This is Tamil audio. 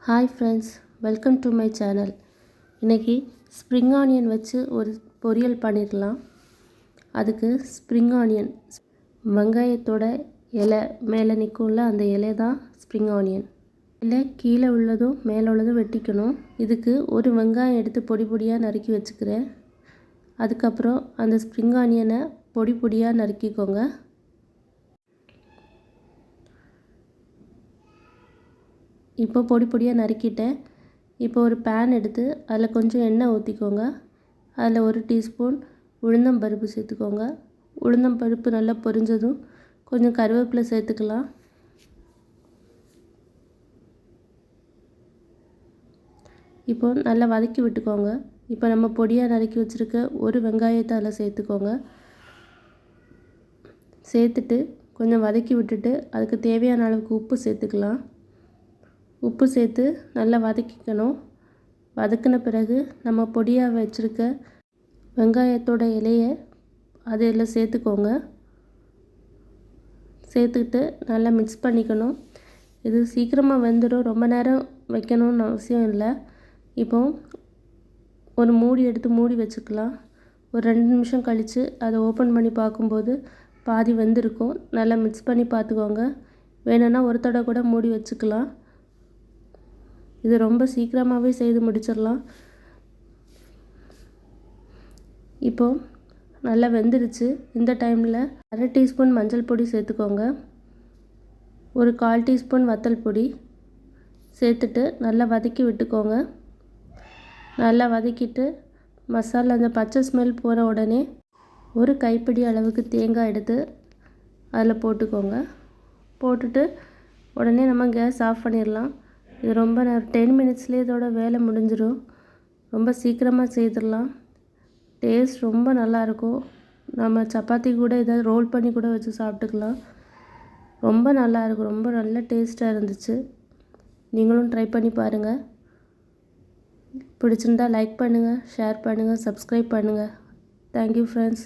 Hi friends, welcome to my channel. இன்றைக்கி ஸ்ப்ரிங் ஆனியன் வச்சு ஒரு பொரியல் பண்ணிடலாம். அதுக்கு ஸ்ப்ரிங் ஆனியன், வெங்காயத்தோட இலை மேலே நிற்கும்ல, அந்த இலை தான் ஸ்ப்ரிங் ஆனியன். இல்லை கீழே உள்ளதும் மேலே உள்ளதும் வெட்டிக்கணும். இதுக்கு ஒரு வெங்காயம் எடுத்து பொடி பொடியாக நறுக்கி வச்சுக்கிறேன். அதுக்கப்புறம் அந்த ஸ்ப்ரிங் ஆனியனை பொடி பொடியாக நறுக்கிக்கோங்க. இப்போ பொடி பொடியாக நறுக்கிட்டேன். இப்போ ஒரு பேன் எடுத்து அதில் கொஞ்சம் எண்ணெய் ஊற்றிக்கோங்க. அதில் 1 டீஸ்பூன் உளுந்தம்பருப்பு சேர்த்துக்கோங்க. உளுந்தம்பருப்பு நல்லா பொரிஞ்சதும் கொஞ்சம் கருவேப்பிலை சேர்த்துக்கலாம். இப்போ நல்லா வதக்கி விட்டுக்கோங்க. இப்போ நம்ம பொடியாக நறுக்கி வச்சுருக்க ஒரு வெங்காயத்தை அதில் சேர்த்துக்கோங்க. சேர்த்துட்டு கொஞ்சம் வதக்கி விட்டுட்டு அதுக்கு தேவையான அளவுக்கு உப்பு சேர்த்துக்கலாம். உப்பு சேர்த்து நல்லா வதக்கிக்கணும். வதக்கின பிறகு நம்ம பொடியாக வச்சுருக்க வெங்காயத்தோட இலையை அதில் சேர்த்துக்கோங்க. சேர்த்துக்கிட்டு நல்லா மிக்ஸ் பண்ணிக்கணும். இது சீக்கிரமாக வெந்துடும், ரொம்ப நேரம் வைக்கணும்னு அவசியம் இல்லை. இப்போ ஒரு மூடி எடுத்து மூடி வச்சுக்கலாம். ஒரு 2 நிமிஷம் கழித்து அதை ஓப்பன் பண்ணி பார்க்கும்போது பாதி வெந்திருக்கும். நல்லா மிக்ஸ் பண்ணி பார்த்துக்கோங்க. வேணும்னா ஒரு தடவை கூட மூடி வச்சுக்கலாம். இது ரொம்ப சீக்கிரமாகவே செய்து முடிச்சிடலாம். இப்போது நல்லா வெந்துருச்சு. இந்த டைமில் 1/2 டீஸ்பூன் மஞ்சள் பொடி சேர்த்துக்கோங்க. ஒரு 1/4 டீஸ்பூன் வத்தல் பொடி சேர்த்துட்டு நல்லா வதக்கி விட்டுக்கோங்க. நல்லா வதக்கிட்டு மசாலா அந்த பச்சை ஸ்மெல் போன உடனே ஒரு கைப்பிடி அளவுக்கு தேங்காய் எடுத்து அதில் போட்டுக்கோங்க. போட்டுட்டு உடனே நம்ம கேஸ் ஆஃப் பண்ணிடலாம். இது ரொம்ப 10 மினிட்ஸ்லேயே இதோட வேலை முடிஞ்சிடும். ரொம்ப சீக்கிரமாக செய்திடலாம். டேஸ்ட் ரொம்ப நல்லாயிருக்கும். நம்ம சப்பாத்தி கூட ஏதாவது ரோல் பண்ணி கூட வச்சு சாப்பிட்டுக்கலாம். ரொம்ப நல்லாயிருக்கும். ரொம்ப நல்ல டேஸ்ட்டாக இருந்துச்சு. நீங்களும் ட்ரை பண்ணி பாருங்கள். பிடிச்சிருந்தால் லைக் பண்ணுங்கள், ஷேர் பண்ணுங்கள், சப்ஸ்கிரைப் பண்ணுங்கள். Thank you friends.